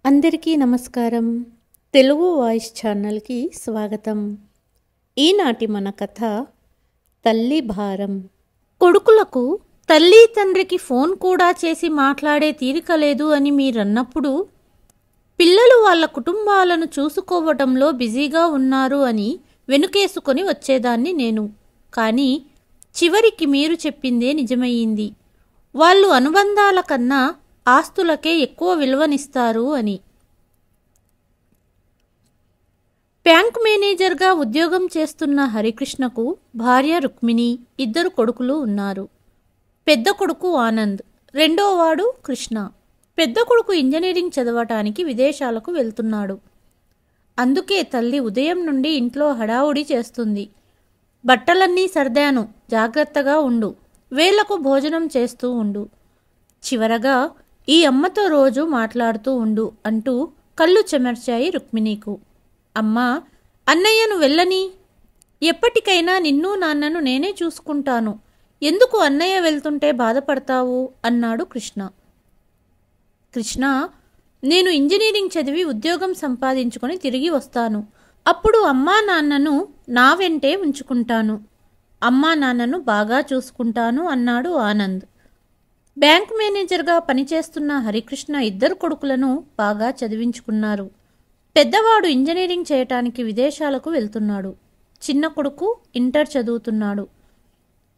అందరికీ నమస్కారం. తెలుగు వాయిస్ ఛానల్కి స్వాగతం. ఈనాటి మన కథ తల్లి భారం. కొడుకులకు తల్లి తండ్రికి ఫోన్ కూడా చేసి మాట్లాడే తీరిక లేదు అని మీరన్నప్పుడు పిల్లలు వాళ్ళ కుటుంబాలను చూసుకోవటంలో బిజీగా ఉన్నారు అని వెనుకేసుకొని వచ్చేదాన్ని నేను. కానీ చివరికి మీరు చెప్పిందే నిజమయ్యింది. వాళ్ళు అనుబంధాల కన్నా ఆస్తులకే ఎక్కువ విలువనిస్తారు అని. బ్యాంక్ మేనేజర్గా ఉద్యోగం చేస్తున్న హరికృష్ణకు భార్య రుక్మిణి, ఇద్దరు కొడుకులు ఉన్నారు. పెద్ద కొడుకు ఆనంద్, రెండోవాడు కృష్ణ. పెద్ద కొడుకు ఇంజనీరింగ్ చదవటానికి విదేశాలకు వెళ్తున్నాడు. అందుకే తల్లి ఉదయం నుండి ఇంట్లో హడావుడి చేస్తుంది. బట్టలన్నీ సర్దాను, జాగ్రత్తగా ఉండు, వేళకు భోజనం చేస్తూ ఉండు, చివరగా ఈ అమ్మతో రోజు మాట్లాడుతూ ఉండు అంటూ కళ్ళు చెమర్చాయి రుక్మిణీకు. అమ్మా, అన్నయ్యను వెళ్ళని, ఎప్పటికైనా నిన్ను నాన్నను నేనే చూసుకుంటాను, ఎందుకు అన్నయ్య వెళ్తుంటే బాధపడతావు అన్నాడు కృష్ణ. కృష్ణ, నేను ఇంజనీరింగ్ చదివి ఉద్యోగం సంపాదించుకొని తిరిగి వస్తాను. అప్పుడు అమ్మా నాన్నను నా వెంటే ఉంచుకుంటాను, అమ్మా నాన్నను బాగా చూసుకుంటాను అన్నాడు ఆనంద్. బ్యాంక్ మేనేజర్గా పనిచేస్తున్న హరికృష్ణ ఇద్దరు కొడుకులను బాగా చదివించుకున్నారు. పెద్దవాడు ఇంజనీరింగ్ చేయటానికి విదేశాలకు వెళ్తున్నాడు. చిన్న కొడుకు ఇంటర్ చదువుతున్నాడు.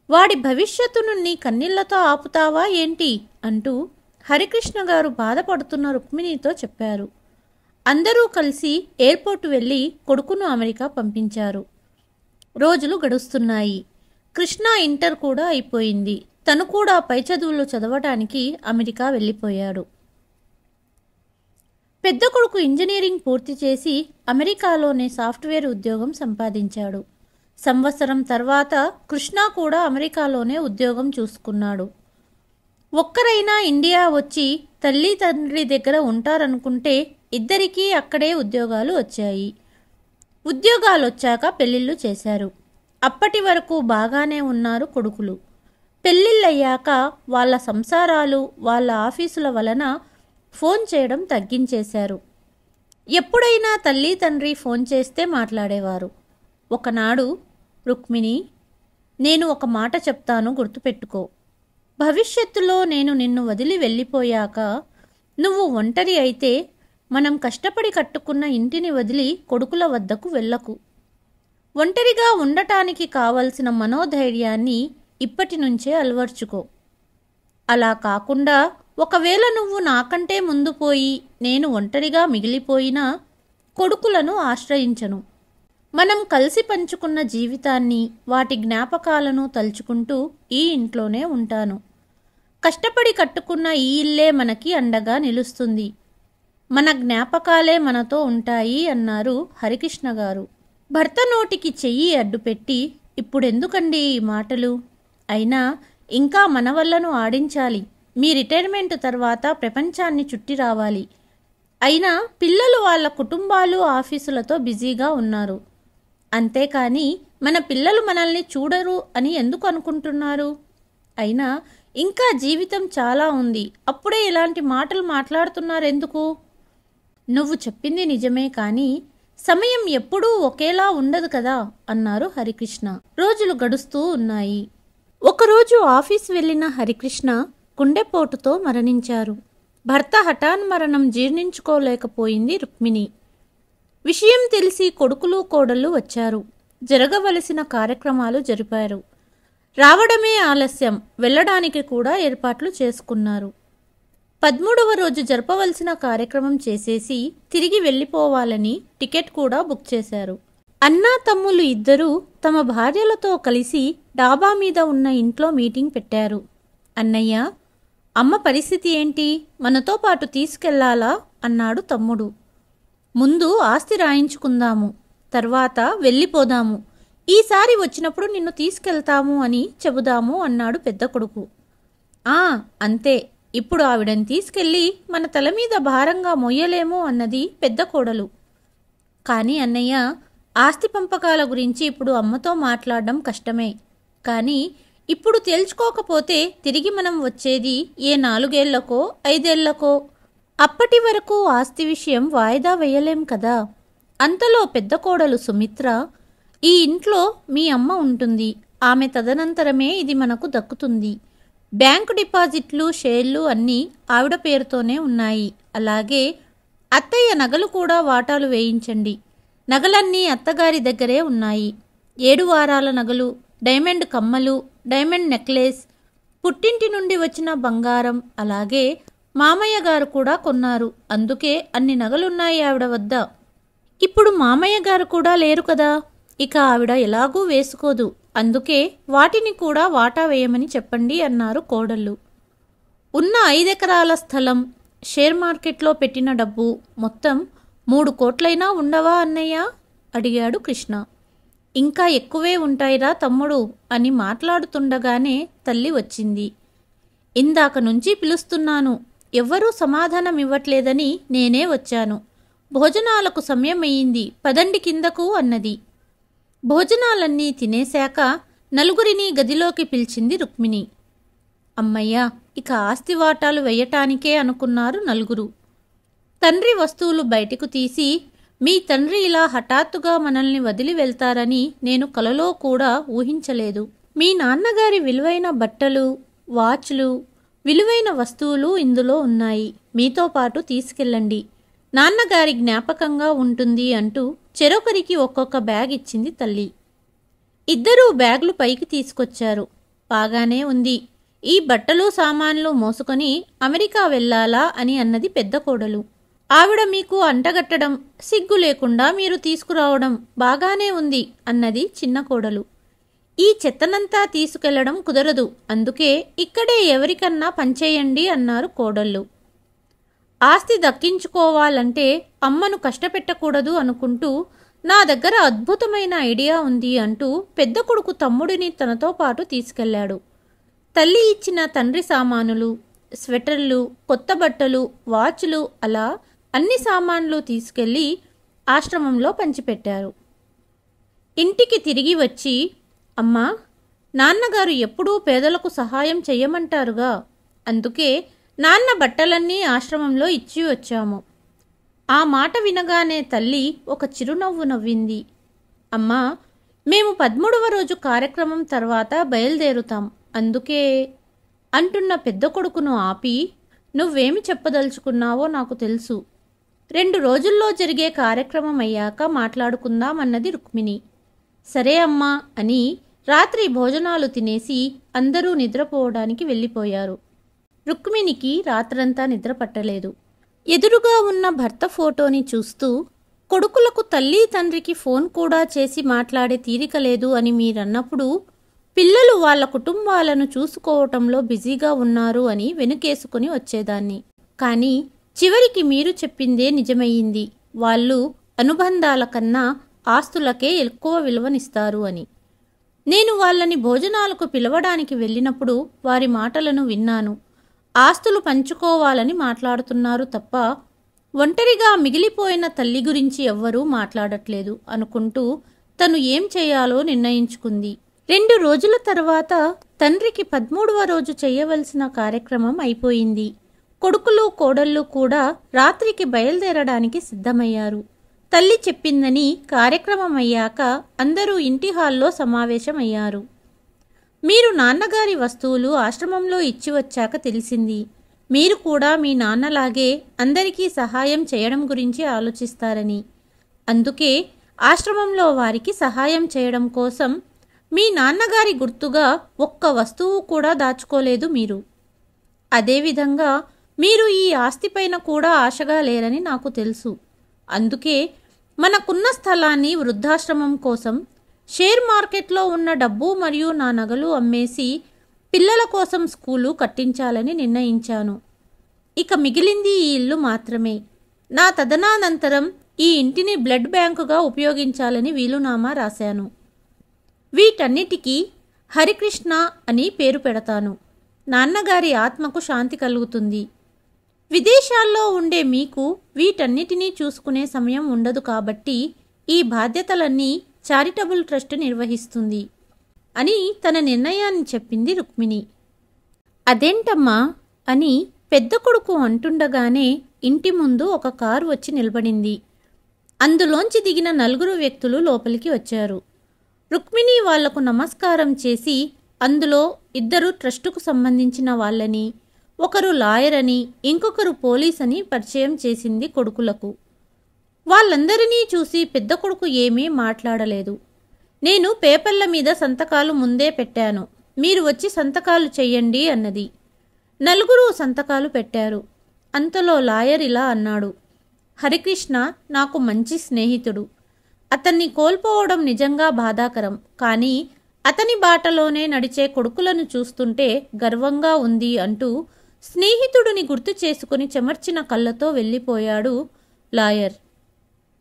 వాడి భవిష్యత్తును నీ కన్నీళ్లతో ఆపుతావా ఏంటి అంటూ హరికృష్ణ గారు బాధపడుతున్న రుక్మిణితో చెప్పారు. అందరూ కలిసి ఎయిర్పోర్టు వెళ్ళి కొడుకును అమెరికా పంపించారు. రోజులు గడుస్తున్నాయి. కృష్ణ ఇంటర్ కూడా అయిపోయింది. తను కూడా పై చదువులు చదవటానికి అమెరికా వెళ్ళిపోయాడు. పెద్ద కొడుకు ఇంజనీరింగ్ పూర్తి చేసి అమెరికాలోనే సాఫ్ట్వేర్ ఉద్యోగం సంపాదించాడు. సంవత్సరం తర్వాత కృష్ణ కూడా అమెరికాలోనే ఉద్యోగం చూసుకున్నాడు. ఒక్కరైనా ఇండియా వచ్చి తల్లి తండ్రి దగ్గర ఉంటారనుకుంటే ఇద్దరికీ అక్కడే ఉద్యోగాలు వచ్చాయి. ఉద్యోగాలు వచ్చాక పెళ్లిళ్ళు చేశారు. అప్పటి వరకు బాగానే ఉన్నారు కొడుకులు. పెళ్ళిళ్ళయ్యాక వాళ్ళ సంసారాలు, వాళ్ళ ఆఫీసుల వలన ఫోన్ చేయడం తగ్గించేశారు. ఎప్పుడైనా తల్లి తండ్రి ఫోన్ చేస్తే మాట్లాడేవారు. ఒకనాడు, రుక్మిణి, నేను ఒక మాట చెప్తాను, గుర్తుపెట్టుకో. భవిష్యత్తులో నేను నిన్ను వదిలి వెళ్ళిపోయాక నువ్వు ఒంటరి అయితే మనం కష్టపడి కట్టుకున్న ఇంటిని వదిలి కొడుకుల వద్దకు వెళ్ళకు. ఒంటరిగా ఉండటానికి కావలసిన మనోధైర్యాన్ని ఇప్పటి నుంచే అలవర్చుకో. అలా కాకుండా ఒకవేళ నువ్వు నాకంటే ముందు పోయి నేను ఒంటరిగా మిగిలిపోయినా కొడుకులను ఆశ్రయించను. మనం కలిసి పంచుకున్న జీవితాన్ని, వాటి జ్ఞాపకాలను తలుచుకుంటూ ఈ ఇంట్లోనే ఉంటాను. కష్టపడి కట్టుకున్న ఈ ఇల్లే మనకి అండగా నిలుస్తుంది. మన జ్ఞాపకాలే మనతో ఉంటాయి అన్నారు హరికృష్ణ గారు. భర్త నోటికి చెయ్యి అడ్డుపెట్టి, ఇప్పుడెందుకండి ఈ మాటలు? అయినా ఇంకా మన వల్లను ఆడించాలి. మీ రిటైర్మెంట్ తర్వాత ప్రపంచాన్ని చుట్టి రావాలి. అయినా పిల్లలు వాళ్ళ కుటుంబాలు, ఆఫీసులతో బిజీగా ఉన్నారు. అంతేకాని మన పిల్లలు మనల్ని చూడరు అని ఎందుకు అనుకుంటున్నారు? అయినా ఇంకా జీవితం చాలా ఉంది, అప్పుడే ఇలాంటి మాటలు మాట్లాడుతున్నారెందుకు? నువ్వు చెప్పింది నిజమే, కానీ సమయం ఎప్పుడూ ఒకేలా ఉండదు కదా అన్నారు హరికృష్ణ. రోజులు గడుస్తూ ఉన్నాయి. ఒకరోజు ఆఫీస్ వెళ్లిన హరికృష్ణ గుండెపోటుతో మరణించారు. భర్త హఠాన్మరణం జీర్ణించుకోలేకపోయింది రుక్మిణి. విషయం తెలిసి కొడుకులు కోడళ్ళు వచ్చారు. జరగవలసిన కార్యక్రమాలు జరిపారు. రావడమే ఆలస్యం, వెళ్ళడానికి కూడా ఏర్పాట్లు చేసుకున్నారు. 13వ రోజు జరపవలసిన కార్యక్రమం చేసేసి తిరిగి వెళ్ళిపోవాలని టికెట్ కూడా బుక్ చేశారు. అన్నా తమ్ముళ్ళు ఇద్దరూ తమ భార్యలతో కలిసి డాబా మీద ఉన్న ఇంట్లో మీటింగ్ పెట్టారు. అన్నయ్య, అమ్మ పరిస్థితి ఏంటి? మనతో పాటు తీసుకెళ్లాలా అన్నాడు తమ్ముడు. ముందు ఆస్తి రాయించుకుందాము, తర్వాత వెళ్ళిపోదాము. ఈసారి వచ్చినప్పుడు నిన్ను తీసుకెళ్తాము అని చెబుదాము అన్నాడు పెద్ద కొడుకు. అంతే, ఇప్పుడు ఆవిడని తీసుకెళ్ళి మన తల మీద భారంగా మొయ్యలేము అన్నది పెద్ద కోడలు. కానీ అన్నయ్య, ఆస్తి పంపకాల గురించి ఇప్పుడు అమ్మతో మాట్లాడడం కష్టమే. కానీ ఇప్పుడు తేల్చుకోకపోతే తిరిగి మనం వచ్చేది ఏ 4 ఏళ్లకో 5 ఏళ్లకో. అప్పటి వరకు ఆస్తి విషయం వాయిదా వేయలేం కదా. అంతలో పెద్ద కోడలు సుమిత్ర, ఈ ఇంట్లో మీ అమ్మ ఉంటుంది, ఆమె తదనంతరమే ఇది మనకు దక్కుతుంది. బ్యాంకు డిపాజిట్లు, షేర్లు అన్నీ ఆవిడ పేరుతోనే ఉన్నాయి. అలాగే అత్తయ్య నగలు కూడా వాటాలు వేయించండి. నగలన్నీ అత్తగారి దగ్గరే ఉన్నాయి. 7 వారాల నగలు, డైమండ్ కమ్మలు, డైమండ్ నెక్లెస్, పుట్టింటి నుండి వచ్చిన బంగారం, అలాగే మామయ్య గారు కూడా కొన్నారు. అందుకే అన్ని నగలున్నాయి ఆవిడ వద్ద. ఇప్పుడు మామయ్య గారు కూడా లేరు కదా, ఇక ఆవిడ ఎలాగూ వేసుకోదు. అందుకే వాటిని కూడా వాటా వేయమని చెప్పండి అన్నారు కోడళ్ళు. ఉన్న 5 ఎకరాల స్థలం, షేర్ మార్కెట్లో పెట్టిన డబ్బు మొత్తం 3 కోట్లైనా ఉండవా అన్నయ్య అడిగాడు కృష్ణ. ఇంకా ఎక్కువే ఉంటాయిరా తమ్ముడు అని మాట్లాడుతుండగానే తల్లి వచ్చింది. ఇందాక నుంచి పిలుస్తున్నాను, ఎవ్వరూ సమాధానం ఇవ్వట్లేదని నేనే వచ్చాను. భోజనాలకు సమయం అయ్యింది, పదండి కిందకు అన్నది. భోజనాలన్నీ తినేశాక నలుగురిని గదిలోకి పిలిచింది రుక్మిణి. అమ్మయ్య, ఇక ఆస్తి వాటాలు వేయటానికే అనుకున్నారు నలుగురు. తండ్రి వస్తువులు బయటకు తీసి, మీ తండ్రి ఇలా హఠాత్తుగా మనల్ని వదిలి వెళ్తారని నేను కలలో కూడా ఊహించలేదు. మీ నాన్నగారి విలువైన బట్టలు, వాచ్లు, విలువైన వస్తువులు ఇందులో ఉన్నాయి. మీతో పాటు తీసుకెళ్ళండి, నాన్నగారి జ్ఞాపకంగా ఉంటుంది అంటూ చెరొకరికి ఒక్కొక్క బ్యాగ్ ఇచ్చింది తల్లి. ఇద్దరూ బ్యాగులు పైకి తీసుకొచ్చారు. బాగానే ఉంది, ఈ బట్టలు సామాన్లు మోసుకొని అమెరికా వెళ్ళాలా అని అన్నది పెద్ద కోడలు. ఆవిడ మీకు అంటగట్టడం, సిగ్గు లేకుండా మీరు తీసుకురావడం బాగానే ఉంది అన్నది చిన్న కోడలు. ఈ చెత్తనంతా తీసుకెళ్లడం కుదరదు, అందుకే ఇక్కడే ఎవరికన్నా పంచేయండి అన్నారు కోడళ్ళు. ఆస్తి దక్కించుకోవాలంటే అమ్మను కష్టపెట్టకూడదు అనుకుంటూ నా దగ్గర అద్భుతమైన ఐడియా ఉంది అంటూ పెద్ద కొడుకు తమ్ముడిని తనతో పాటు తీసుకెళ్లాడు. తల్లి ఇచ్చిన తండ్రి సామానులు, స్వెటర్లు, కొత్త బట్టలు, వాచ్లు, అలా అన్ని సామాన్లు తీసుకెళ్లి ఆశ్రమంలో పంచిపెట్టారు. ఇంటికి తిరిగి వచ్చి, అమ్మా, నాన్నగారు ఎప్పుడూ పేదలకు సహాయం చెయ్యమంటారుగా, అందుకే నాన్న బట్టలన్నీ ఆశ్రమంలో ఇచ్చి వచ్చాము. ఆ మాట వినగానే తల్లి ఒక చిరునవ్వు నవ్వింది. అమ్మా, మేము 13వ రోజు కార్యక్రమం తర్వాత బయలుదేరుతాం, అందుకే అంటున్న పెద్ద కొడుకును ఆపి, నువ్వేమి చెప్పదలుచుకున్నావో నాకు తెలుసు. 2 రోజుల్లో జరిగే కార్యక్రమం అయ్యాక మాట్లాడుకుందాం అన్నది రుక్మిణి. సరే అమ్మా అని రాత్రి భోజనాలు తినేసి అందరూ నిద్రపోవడానికి వెళ్ళిపోయారు. రుక్మిణికి రాత్రంతా నిద్ర పట్టలేదు. ఎదురుగా ఉన్న భర్త ఫోటోని చూస్తూ, కొడుకులకు తల్లి తండ్రికి ఫోన్ కూడా చేసి మాట్లాడే తీరిక లేదు అని మీరన్నప్పుడు పిల్లలు వాళ్ళ కుటుంబాలను చూసుకోవటంలో బిజీగా ఉన్నారు అని వెనుకేసుకుని వచ్చేదాన్ని. కానీ చివరికి మీరు చెప్పిందే నిజమయ్యింది, వాళ్ళు అనుబంధాల కన్నా ఆస్తులకే ఎక్కువ విలువనిస్తారు అని. నేను వాళ్ళని భోజనాలకు పిలవడానికి వెళ్ళినప్పుడు వారి మాటలను విన్నాను. ఆస్తులు పంచుకోవాలని మాట్లాడుతున్నారు తప్ప ఒంటరిగా మిగిలిపోయిన తల్లి గురించి ఎవ్వరూ మాట్లాడట్లేదు అనుకుంటూ తను ఏం చేయాలో నిర్ణయించుకుంది. 2 రోజుల తర్వాత తండ్రికి 13వ రోజు చేయవలసిన కార్యక్రమం అయిపోయింది. కొడుకులు కోడళ్ళు కూడా రాత్రికి బయలుదేరడానికి సిద్ధమయ్యారు. తల్లి చెప్పిందని కార్యక్రమం అయ్యాక అందరూ ఇంటి హాల్లో సమావేశమయ్యారు. మీరు నాన్నగారి వస్తువులు ఆశ్రమంలో ఇచ్చి వచ్చాక తెలిసింది, మీరు కూడా మీ నాన్నలాగే అందరికీ సహాయం చేయడం గురించి ఆలోచిస్తారని. అందుకే ఆశ్రమంలో వారికి సహాయం చేయడం కోసం మీ నాన్నగారి గుర్తుగా ఒక్క వస్తువు కూడా దాచుకోలేదు మీరు. అదేవిధంగా మీరు ఈ ఆస్తిపైన కూడా ఆశగా లేరని నాకు తెలుసు. అందుకే మనకున్న స్థలాన్ని వృద్ధాశ్రమం కోసం, షేర్ మార్కెట్లో ఉన్న డబ్బు మరియు నా నగలు అమ్మేసి పిల్లల కోసం స్కూలు కట్టించాలని నిర్ణయించాను. ఇక మిగిలింది ఈ ఇల్లు మాత్రమే. నా తదనానంతరం ఈ ఇంటిని బ్లడ్ బ్యాంకుగా ఉపయోగించాలని వీలునామా రాశాను. వీటన్నిటికీ హరికృష్ణ అని పేరు పెడతాను. నాన్నగారి ఆత్మకు శాంతి కలుగుతుంది. విదేశాల్లో ఉండే మీకు వీటన్నిటినీ చూసుకునే సమయం ఉండదు కాబట్టి ఈ బాధ్యతలన్నీ చారిటబుల్ ట్రస్ట్ నిర్వహిస్తుంది అని తన నిర్ణయాన్ని చెప్పింది రుక్మిణి. అదేంటమ్మా అని పెద్ద కొడుకు అంటుండగానే ఇంటి ముందు ఒక కారు వచ్చి నిలబడింది. అందులోంచి దిగిన 4 వ్యక్తులు లోపలికి వచ్చారు. రుక్మిణి వాళ్లకు నమస్కారం చేసి అందులో 2 ట్రస్టుకు సంబంధించిన వాళ్ళని, ఒకరు లాయర్ అని, ఇంకొకరు పోలీస్ అని పరిచయం చేసింది కొడుకులకు. వాళ్ళందరినీ చూసి పెద్ద కొడుకు ఏమీ మాట్లాడలేదు. నేను పేపర్ల మీద సంతకాలు ముందే పెట్టాను, మీరు వచ్చి సంతకాలు చెయ్యండి అన్నది. 4 సంతకాలు పెట్టారు. అంతలో లాయర్ ఇలా అన్నాడు, హరికృష్ణ నాకు మంచి స్నేహితుడు. అతన్ని కోల్పోవడం నిజంగా బాధాకరం. కానీ అతని బాటలోనే నడిచే కొడుకులను చూస్తుంటే గర్వంగా ఉంది అంటూ స్నేహితుడిని గుర్తు చేసుకుని చెమర్చిన కళ్ళతో వెళ్ళిపోయాడు లాయర్.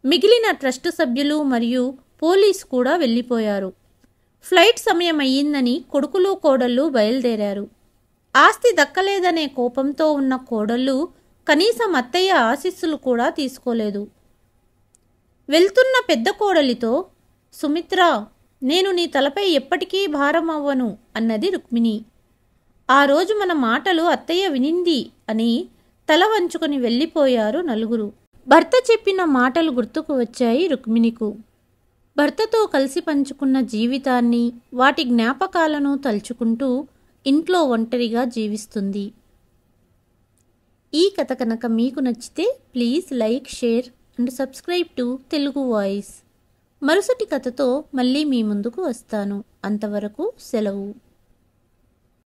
మిగిలిన ట్రస్టు సభ్యులు మరియు పోలీస్ కూడా వెళ్ళిపోయారు. ఫ్లైట్ సమయం అయ్యిందని కొడుకులు కోడళ్ళు బయలుదేరారు. ఆస్తి దక్కలేదనే కోపంతో ఉన్న కోడళ్ళు కనీసం అత్తయ్య ఆశీస్సులు కూడా తీసుకోలేదు. వెళ్తున్న పెద్ద కోడలితో, సుమిత్ర, నేను నీ తలపై ఎప్పటికీ భారం అవ్వను అన్నది రుక్మిణి. ఆ రోజు మన మాటలు అత్తయ్య వినింది అని తల వంచుకొని వెళ్ళిపోయారు 4. భర్త చెప్పిన మాటలు గుర్తుకు వచ్చాయి రుక్మిణికు. భర్తతో కలిసి పంచుకున్న జీవితాన్ని, వాటి జ్ఞాపకాలను తలుచుకుంటూ ఇంట్లో ఒంటరిగా జీవిస్తుంది. ఈ కథ కనుక మీకు నచ్చితే please like, share and subscribe to Telugu voice. మరుసటి కథతో మళ్ళీ మీ ముందుకు వస్తాను. అంతవరకు సెలవు.